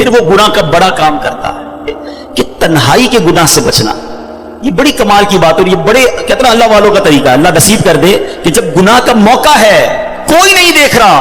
پھر وہ گناہ کا بڑا کام کرتا ہے کہ تنہائی کے گناہ سے بچنا. یہ بڑی کمال کی بات ہے, اور یہ بڑے کہتے ہیں اللہ والوں کا طریقہ. اللہ نصیب کر دے کہ جب گناہ کا موقع ہے, کوئی نہیں دیکھ رہا,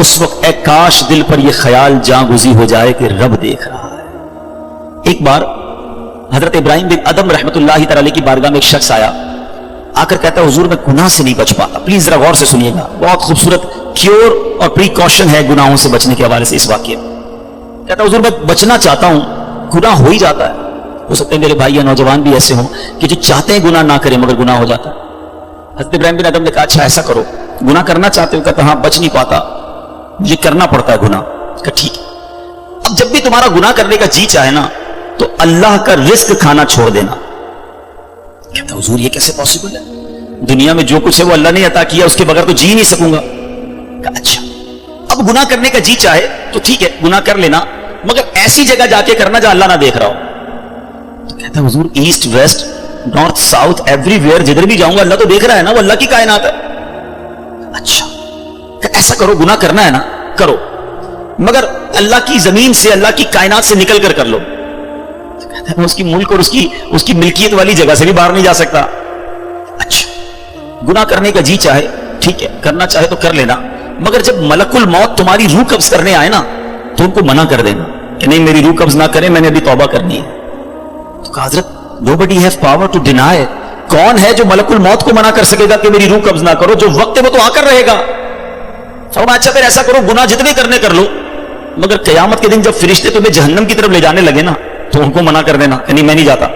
اس وقت اے کاش دل پر یہ خیال جاں گزی ہو جائے کہ رب دیکھ رہا ہے. ایک بار حضرت ابراہیم بن ادم رحمت اللہ تعالی کی بارگاہ میں ایک شخص آیا, آ کر کہتا ہے حضور میں گناہ سے نہیں بچ پاتا. پلیز ذرا غور سے سنیے گا, بہت خوبصورت کیور اور پریکاشن ہے گناہوں سے بچنے کے حوالے سے اس واقعے میں. کہتا ہے حضور میں بچنا چاہتا ہوں, گناہ ہو ہی جاتا ہے. ہو سکتے ہیں میرے بھائی یا نوجوان بھی ایسے ہوں کہ جو چاہتے ہیں گناہ نہ کریں مگر گناہ ہو جاتا ہے. حضرت ابراہیم بن ادم نے کہا اچھا ایسا کرو, گناہ کرنا چاہتے ہو؟ کہتا ہاں بچ نہیں پاتا, مجھے کرنا پڑتا ہے گناہ. کہا ٹھیک ہے, اب جب بھی تمہارا گناہ کرنے کا جی چاہے نا تو اللہ کا رزق کھانا چھوڑ دینا. کہتا حضور یہ کیسے پاسبل ہے, دنیا میں جو کچھ ہے وہ اللہ نے عطا کیا, اس کے بغیر تو جی نہیں سکوں گا. کہا اچھا اب گناہ کرنے کا جی چاہے تو ٹھیک ہے گناہ کر لینا, مگر ایسی جگہ جا کے کرنا جہاں اللہ نہ دیکھ رہا ہو. تو کہتا ہے حضور east west north south every where جدھر بھی جاؤں گا اللہ تو دیکھ رہا ہے نا, وہ اللہ کی کائنات ہے. اچھا ایسا کرو, گناہ کرنا ہے نا کرو, مگر اللہ کی زمین سے اللہ کی کائنات سے نکل کر لو. تو کہتا ہے میں اس کی ملک اور اس کی ملکیت والی جگہ سے بھی باہر نہیں جا سکتا. اچھا گناہ کرنے کا جی چاہے ٹھیک ہے, کرنا چاہے تو کر لینا, مگر جب ملک الموت تمہاری روح قبض کرنے آئے نا تو ان کو منع کر دینا کہ نہیں میری روح قبض نہ کرے, میں نے ابھی توبہ کرنی ہے. تو کہا حضرت nobody have power to deny, کون ہے جو ملک الموت کو منع کر سکے گا کہ میری روح قبض نہ کرو, جو وقت ہے وہ تو آ کر رہے گا. فرمایا اچھا پھر ایسا کرو گناہ جتنے کرنے کر لو, مگر قیامت کے دن جب فرشتے تمہیں جہنم کی طرف لے جانے لگے نا تو ان کو منع کر دینا کہ نہیں میں نہیں جاتا.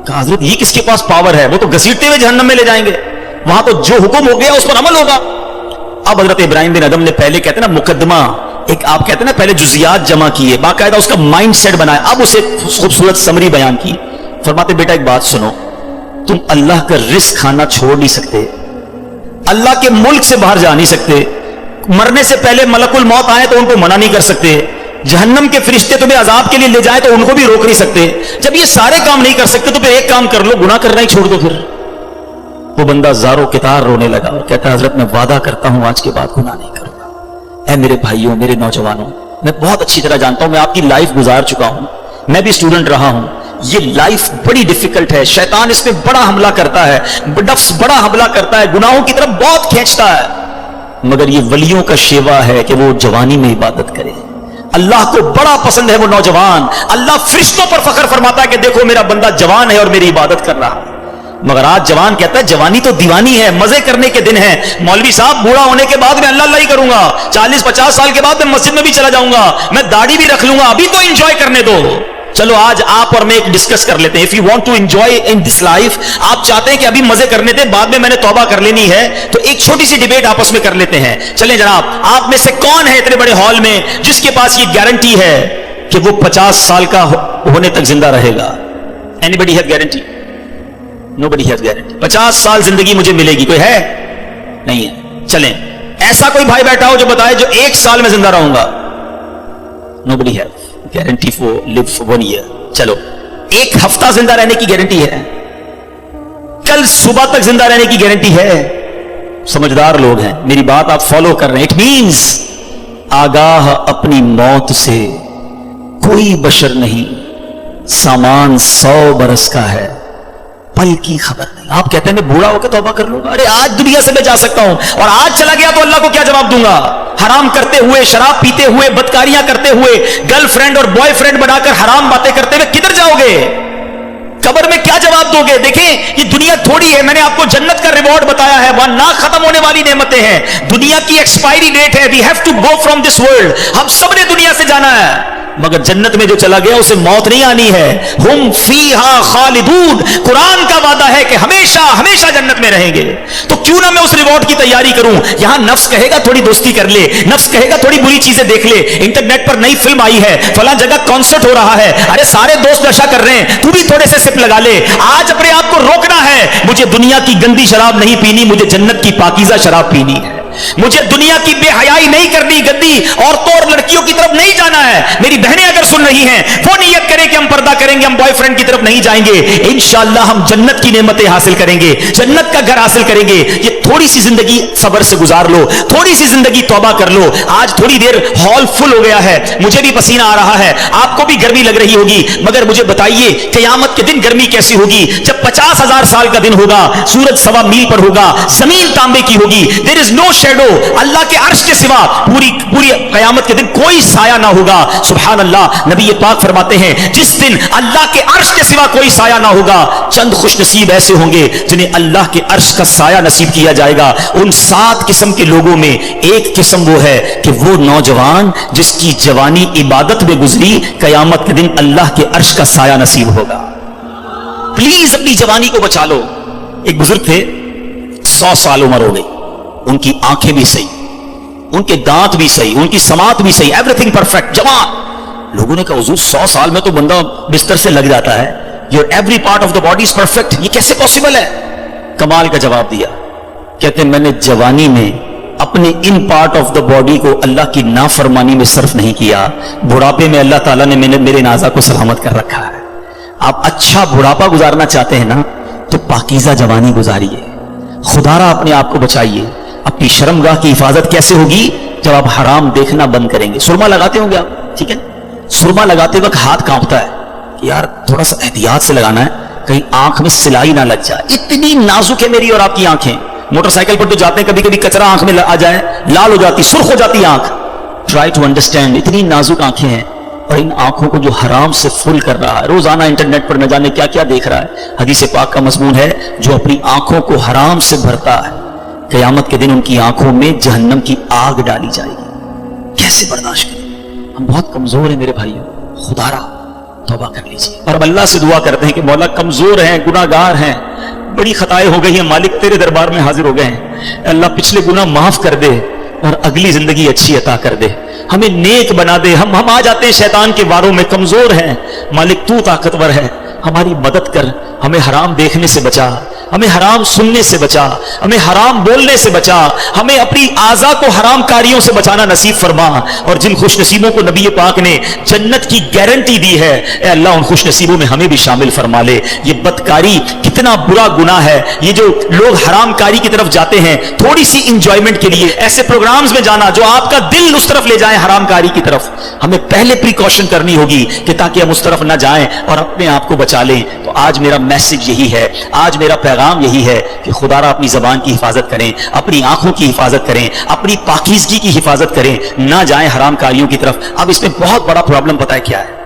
کہا حضرت یہ کس کے پاس پاور ہے, وہ تو گھسیٹتے ہوئے جہنم میں لے جائیں گے, وہاں تو جو حکم ہو گیا اس پر عمل ہوگا. اب حضرت ابراہیم بن ادم نے پہلے کہتے ہیں نا مقدمہ, ایک آپ کہتے ہیں نا پہلے جزیات جمع کیے, باقاعدہ اس کا مائنڈ سیٹ بنایا, اب اسے خوبصورت سمری بیان کی. فرماتے بیٹا ایک بات سنو, تم اللہ کا رزق کھانا چھوڑ نہیں سکتے, اللہ کے ملک سے باہر جا نہیں سکتے, مرنے سے پہلے ملک الموت آئے تو ان کو منع نہیں کر سکتے, جہنم کے فرشتے تمہیں عذاب کے لیے لے جائیں تو ان کو بھی روک نہیں سکتے. جب یہ سارے کام نہیں کر سکتے تو پھر ایک کام کر لو, گناہ کرنا ہی چھوڑ دو. پھر وہ بندہ زارو کتار رونے لگا اور کہتا ہے حضرت میں وعدہ کرتا ہوں آج کے بعد گناہ نہیں کروں گا. اے میرے بھائیوں میرے نوجوانوں, میں بہت اچھی طرح جانتا ہوں, میں آپ کی لائف گزار چکا ہوں, میں بھی اسٹوڈنٹ رہا ہوں. یہ لائف بڑی ڈیفیکلٹ ہے, شیطان اس میں بڑا حملہ کرتا ہے, نفس بڑا حملہ کرتا ہے, گناہوں کی طرف بہت کھینچتا ہے, مگر یہ ولیوں کا شیوا ہے کہ وہ جوانی میں عبادت کرے. اللہ کو بڑا پسند ہے وہ نوجوان, اللہ فرشتوں پر فخر فرماتا ہے کہ دیکھو میرا بندہ جوان ہے اور میری عبادت کر رہا ہے. مگر آج جوان کہتا ہے جوانی تو دیوانی ہے, مزے کرنے کے دن ہیں, مولوی صاحب بوڑھا ہونے کے بعد میں اللہ اللہ ہی کروں گا, 40-50 سال کے بعد میں مسجد میں بھی چلا جاؤں گا, میں داڑھی بھی رکھ لوں گا, ابھی تو انجوائے کرنے دو. چلو آج آپ اور میں ایک ڈسکس کر لیتے ہیں. If you want to enjoy in this life, آپ چاہتے ہیں کہ ابھی مزے کرنے تھے بعد میں نے توبہ کر لینی ہے, تو ایک چھوٹی سی ڈیبیٹ آپس میں کر لیتے ہیں. چلیں جناب, آپ میں سے کون ہے اتنے بڑے ہال میں جس کے پاس یہ گارنٹی ہے کہ وہ 50 سال کا ہونے تک زندہ رہے گا؟ Anybody has guarantee? Nobody has guarantee. 50 سال زندگی مجھے ملے گی, کوئی ہے؟ نہیں ہے. چلیں ایسا کوئی بھائی بیٹھا ہو جو بتائے جو 1 سال میں زندہ رہوں گا. Nobody has guarantee for live for 1 year. چلو 1 ہفتہ زندہ رہنے کی گارنٹی ہے, کل صبح تک زندہ رہنے کی گارنٹی ہے. سمجھدار لوگ ہیں, میری بات آپ فالو کر رہے ہیں. اٹ مینس آگاہ اپنی موت سے کوئی بشر نہیں, سامان 100 برس کا ہے, پل کی خبر نہیں. آپ کہتے ہیں میں بوڑھا ہو کے توبہ کر لوں گا, ارے آج دنیا سے میں جا سکتا ہوں اور آج چلا گیا تو اللہ کو کیا جواب دوں گا؟ حرام کرتے ہوئے, شراب پیتے ہوئے, بدکاریاں کرتے ہوئے, گرل فرینڈ اور بوائے فرینڈ بنا کر حرام باتیں کرتے ہوئے کدھر جاؤ گے؟ قبر میں کیا جواب دو گے؟ دیکھیں یہ دنیا تھوڑی ہے, میں نے آپ کو جنت کا ریوارڈ بتایا ہے, وہاں نہ ختم ہونے والی نعمتیں ہیں. دنیا کی ایکسپائری ڈیٹ ہے, we have to go from this world, ہم سب نے دنیا سے جانا ہے, مگر جنت میں جو چلا گیا اسے موت نہیں آنی ہے. ہم فیہا خالدون, قرآن کا وعدہ ہے کہ ہمیشہ ہمیشہ جنت میں رہیں گے. تو کیوں نہ میں اس ریوارڈ کی تیاری کروں؟ یہاں نفس کہے گا تھوڑی دوستی کر لے, نفس کہے گا تھوڑی بری چیزیں دیکھ لے, انٹرنیٹ پر نئی فلم آئی ہے, فلاں جگہ کانسرٹ ہو رہا ہے, ارے سارے دوست نشہ کر رہے ہیں, تو بھی تھوڑے سے سپ لگا لے. آج اپنے آپ کو روکنا ہے, مجھے دنیا کی گندی شراب نہیں پینی, مجھے جنت کی پاکیزہ شراب پینی ہے. مجھے دنیا کی بے حیائی نہیں کرنی, گندی عورتوں اور لڑکیوں کی طرف نہیں جانا کرنا ہے. میری بہنیں اگر سن رہی ہیں وہ نیت کریں کہ ہم پردہ کریں گے, ہم بوائے فرینڈ کی طرف نہیں جائیں گے, انشاءاللہ ہم جنت کی نعمتیں حاصل کریں گے, جنت کا گھر حاصل کریں گے. یہ تھوڑی سی زندگی صبر سے گزار لو, تھوڑی سی زندگی توبہ کر لو. آج تھوڑی دیر ہال فل ہو گیا ہے, مجھے بھی پسینہ آ رہا ہے, آپ کو بھی گرمی لگ رہی ہوگی, مگر مجھے بتائیے قیامت کے دن گرمی کیسی ہوگی جب 50,000 سال کا دن ہوگا, سورج 1.25 میل پر ہوگا, زمین تانبے کی ہوگی, دیر از نو شیڈو, اللہ کے عرش کے سوا پوری قیامت کے دن کوئی سایہ نہ ہوگا. سبحان اللہ, نبی پاک فرماتے ہیں جس دن اللہ کے عرش کے سوا کوئی سایہ نہ ہوگا, چند خوش نصیب ایسے ہوں گے جنہیں اللہ کے عرش کا سایہ نصیب کیا جائے گا. ان 7 قسم کے لوگوں میں ایک قسم وہ ہے کہ وہ نوجوان جس کی جوانی عبادت میں گزری, قیامت کے دن اللہ کے عرش کا سایہ نصیب ہوگا. پلیز اپنی جوانی کو بچا لو. ایک بزرگ تھے, 100 سال عمر ہو گئی, ان کی آنکھیں بھی صحیح, ان کے دانت بھی صحیح, ان کی سماعت بھی صحیح, ایوری تھنگ پرفیکٹ, جوان. لوگوں نے کہا حضور 100 سال میں تو بندہ بستر سے لگ جاتا ہے, your every part of the body is perfect, یہ کیسے پاسبل ہے؟ کمال کا جواب دیا, کہتے ہیں میں نے جوانی میں اپنے in part of the body کو اللہ کی نافرمانی میں صرف نہیں کیا, بڑھاپے میں اللہ تعالیٰ نے میرے نازا کو سلامت کر رکھا ہے. آپ اچھا بڑھاپا گزارنا چاہتے ہیں نا تو پاکیزہ جوانی گزاریے, خدا را اپنے آپ کو بچائیے. اپنی شرمگاہ کی حفاظت کیسے ہوگی؟ جب آپ حرام دیکھنا بند کریں گے. سرما لگاتے ہوں گے آپ, ٹھیک ہے, سرما لگاتے وقت ہاتھ کانپتا ہے کہ یار تھوڑا سا احتیاط سے لگانا ہے, کہیں آنکھ میں سلائی نہ لگ جائے. اتنی نازک ہے میری اور آپ کی آنکھیں. موٹر سائیکل پر تو جاتے ہیں, کبھی کبھی کچرا آنکھ میں آ جائے, لال ہو جاتی, سرخ ہو جاتی آنکھ. ٹرائی ٹو انڈرسٹینڈ, اتنی نازک آنکھیں ہیں, اور ان آنکھوں کو جو حرام سے فل کر رہا ہے, روزانہ انٹرنیٹ پر نہ جانے کیا کیا دیکھ رہا ہے. حدیث پاک کا مضمون ہے جو اپنی آنکھوں کو حرام سے بھرتا ہے, قیامت کے دن ان کی آنکھوں میں جہنم کی آگ ڈالی جائے گی. کیسے برداشت کریں؟ ہم بہت کمزور ہیں میرے بھائیوں, خدا را توبہ کر لیجیے. اور اب اللہ سے دعا کرتے ہیں کہ مولا کمزور ہیں, گناہ گار ہیں, بڑی خطائیں ہو گئی ہیں, مالک تیرے دربار میں حاضر ہو گئے ہیں. اللہ پچھلے گناہ معاف کر دے اور اگلی زندگی اچھی عطا کر دے, ہمیں نیک بنا دے. ہم آ جاتے ہیں شیطان کے واروں میں, کمزور ہیں, مالک تو طاقتور ہے, ہماری مدد کر, ہمیں حرام دیکھنے سے بچا, ہمیں حرام سننے سے بچا, ہمیں حرام بولنے سے بچا, ہمیں اپنی اعضاء کو حرام کاریوں سے بچانا نصیب فرما. اور جن خوش نصیبوں کو نبی پاک نے جنت کی گارنٹی دی ہے, اے اللہ ان خوش نصیبوں میں ہمیں بھی شامل فرما لے. یہ بدکاری کتنا برا گناہ ہے, یہ جو لوگ حرام کاری کی طرف جاتے ہیں تھوڑی سی انجوائمنٹ کے لیے, ایسے پروگرامز میں جانا جو آپ کا دل اس طرف لے جائیں حرام کاری کی طرف, ہمیں پہلے پریکاشن کرنی ہوگی کہ تاکہ ہم اس طرف نہ جائیں اور اپنے آپ کو بچا لیں. تو آج میرا میسج یہی ہے, آج میرا پیغام یہی ہے کہ خدا را اپنی زبان کی حفاظت کریں, اپنی آنکھوں کی حفاظت کریں, اپنی پاکیزگی کی حفاظت کریں, نہ جائیں حرام کاریوں کی طرف. اب اس میں بہت بڑا پرابلم پتہ ہے کیا ہے؟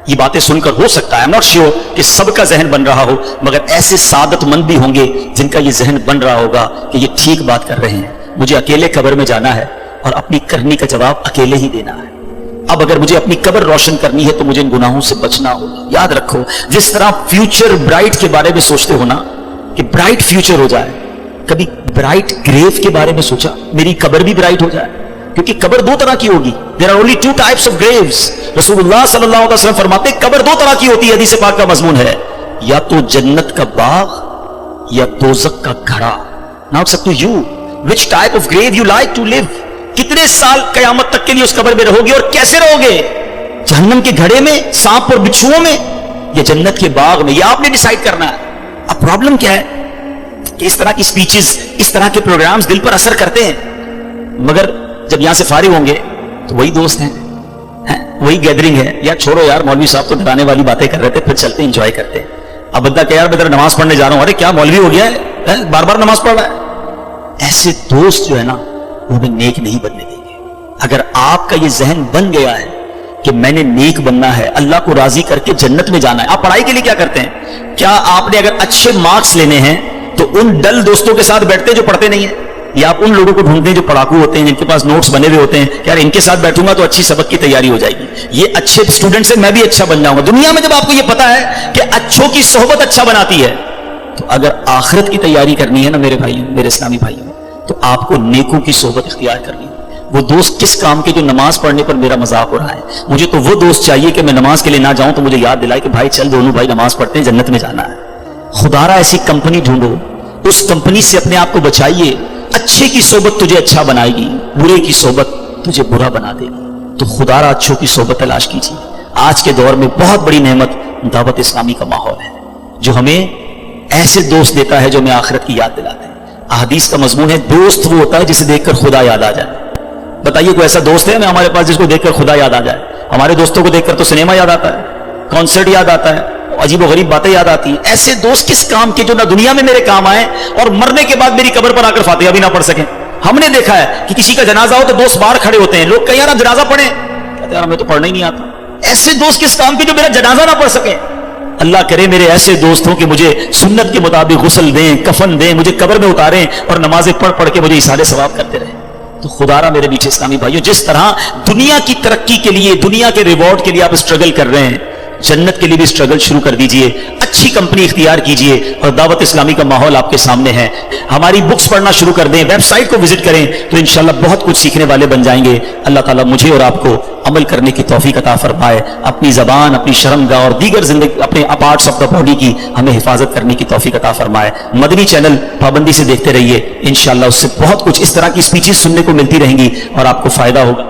یہ باتیں سن کر ہو سکتا ہے, I'm not sure کہ سب کا ذہن بن رہا ہو, مگر ایسے سعادت مند بھی ہوں گے جن کا یہ ذہن بن رہا ہوگا کہ یہ ٹھیک بات کر رہے ہیں, مجھے اکیلے قبر میں جانا ہے اور اپنی کرنی کا جواب اکیلے ہی دینا ہے. اب اگر مجھے اپنی قبر روشن کرنی ہے تو مجھے ان گناہوں سے بچنا ہوگا. یاد رکھو, جس طرح فیوچر برائٹ کے بارے میں سوچتے ہو نا کہ برائٹ فیوچر ہو جائے, کبھی برائٹ گریو کے بارے میں سوچا میری قبر بھی برائٹ ہو جائے؟ کیونکہ قبر 2 طرح کی ہوگی. There are only 2 types of graves. رسول اللہ صلی اللہ علیہ وسلم فرماتے ہیں قبر 2 طرح کی ہوتی ہے, حدیث پاک کا مضمون ہے, یا تو جنت کا باغ یا دوزخ کا گھڑا. Now it's up to you which type of grave you like to live. کتنے سال قیامت تک کے لیے اس قبر میں رہو گے اور کیسے رہو گے؟ جہنم کے گھڑے میں, سانپ اور بچھوؤں میں, یا جنت کے باغ میں؟ یہ آپ نے ڈیسائیڈ کرنا ہے. اب پرابلم کیا ہے کہ اس طرح کی سپیچز, اس طرح کے پروگرامز دل پر اثر کرتے ہیں, مگر جب یہاں سے فارغ ہوں گے تو وہی دوست ہیں, وہی گیدرنگ ہے. یا چھوڑو یار, مولوی صاحب تو ڈرانے والی باتیں کر رہے تھے, پھر چلتے انجوائے کرتے ہیں. اب بندہ کہ یار میں ذرا نماز پڑھنے جا رہا ہوں, ارے کیا مولوی ہو گیا ہے, بار بار نماز پڑھ رہا ہے. ایسے دوست جو ہے نا وہ بھی نیک نہیں بننے دیں گے. اگر آپ کا یہ ذہن بن گیا ہے کہ میں نے نیک بننا ہے, اللہ کو راضی کر کے جنت میں جانا ہے. آپ پڑھائی کے لیے کیا کرتے ہیں؟ کیا آپ نے اگر اچھے مارکس لینے ہیں تو ان ڈل دوستوں کے ساتھ بیٹھتے جو پڑھتے نہیں ہیں, یا آپ ان لوگوں کو ڈھونڈتے ہیں جو پڑھاکو ہوتے ہیں, جن کے پاس نوٹس بنے ہوئے ہوتے ہیں کہ یار ان کے ساتھ بیٹھوں گا تو اچھی سبق کی تیاری ہو جائے گی, یہ اچھے اسٹوڈنٹ سے میں بھی اچھا بن جاؤں گا. دنیا میں جب آپ کو یہ پتا ہے کہ اچھوں کی صحبت اچھا بناتی ہے, تو اگر آخرت کی تیاری کرنی ہے نا میرے بھائیوں, میرے اسلامی بھائیوں, تو آپ کو نیکوں کی صحبت اختیار کرنی ہے. وہ دوست کس کام کے جو نماز پڑھنے پر میرا مذاق ہو رہا ہے, مجھے تو وہ دوست چاہیے کہ میں نماز کے لیے نہ جاؤں تو مجھے یاد دلائے کہ بھائی چل دونوں بھائی نماز پڑھتے ہیں, جنت میں جانا ہے. خدا را ایسی کمپنی ڈھونڈو, اس کمپنی سے اپنے آپ کو بچائیے. اچھے کی صحبت تجھے اچھا بنائے گی, برے کی صحبت تجھے برا بنا دے گی. تو خدا را اچھوں کی صحبت تلاش کیجیے. آج کے دور میں بہت بڑی نعمت دعوت اسلامی کا ماحول ہے جو ہمیں ایسے دوست دیتا ہے جو ہمیں آخرت کی یاد دلاتے ہیں. احادیث کا مضمون ہے دوست وہ ہوتا ہے جسے دیکھ کر خدا یاد آ جائے. بتائیے کوئی ایسا دوست ہے ہمیں ہمارے پاس جس کو دیکھ کر خدا یاد آ جائے؟ ہمارے دوستوں کو دیکھ کر تو سنیما یاد آتا ہے, کانسرٹ یاد آتا ہے, عجیب و غریب باتیں یاد آتی ہیں. ایسے دوست کس کام کے جو نہ دنیا میں میرے کام آئے اور مرنے کے بعد میری قبر پر آ کر فاتحہ بھی نہ پڑھ سکیں. ہم نے دیکھا ہے کہ کسی کا جنازہ ہو تو دوست باہر کھڑے ہوتے ہیں, لوگ کہیں یار آپ جنازہ پڑھیں, کہتے ہیں یار ہمیں تو پڑھنا ہی نہیں آتا. ایسے دوست کس کام کے جو میرا جنازہ نہ پڑھ سکیں؟ اللہ کرے میرے ایسے دوست ہوں کہ مجھے سنت کے مطابق غسل دیں, کفن دیں, مجھے قبر میں اتاریں اور نمازیں پڑھ پڑھ کے مجھے ایصال ثواب کرتے رہیں. تو خدا را میرے بیچ اسلامی بھائیوں, جس طرح دنیا کی ترقی کے لیے, دنیا کے ریوارڈ کے لیے آپ اسٹرگل کر رہے ہیں, جنت کے لیے بھی اسٹرگل شروع کر دیجئے. اچھی کمپنی اختیار کیجئے اور دعوت اسلامی کا ماحول آپ کے سامنے ہے. ہماری بکس پڑھنا شروع کر دیں, ویب سائٹ کو وزٹ کریں تو انشاءاللہ بہت کچھ سیکھنے والے بن جائیں گے. اللہ تعالیٰ مجھے اور آپ کو عمل کرنے کی توفیق عطا فرمائے. اپنی زبان, اپنی شرمگاہ اور دیگر زندگی اپنے پارٹس آف دا باڈی کی ہمیں حفاظت کرنے کی توفیق عطا فرمائے. مدنی چینل پابندی سے دیکھتے رہیے, انشاءاللہ اس سے بہت کچھ اس طرح کی اسپیچز سننے کو ملتی رہیں گی اور آپ کو فائدہ ہوگا.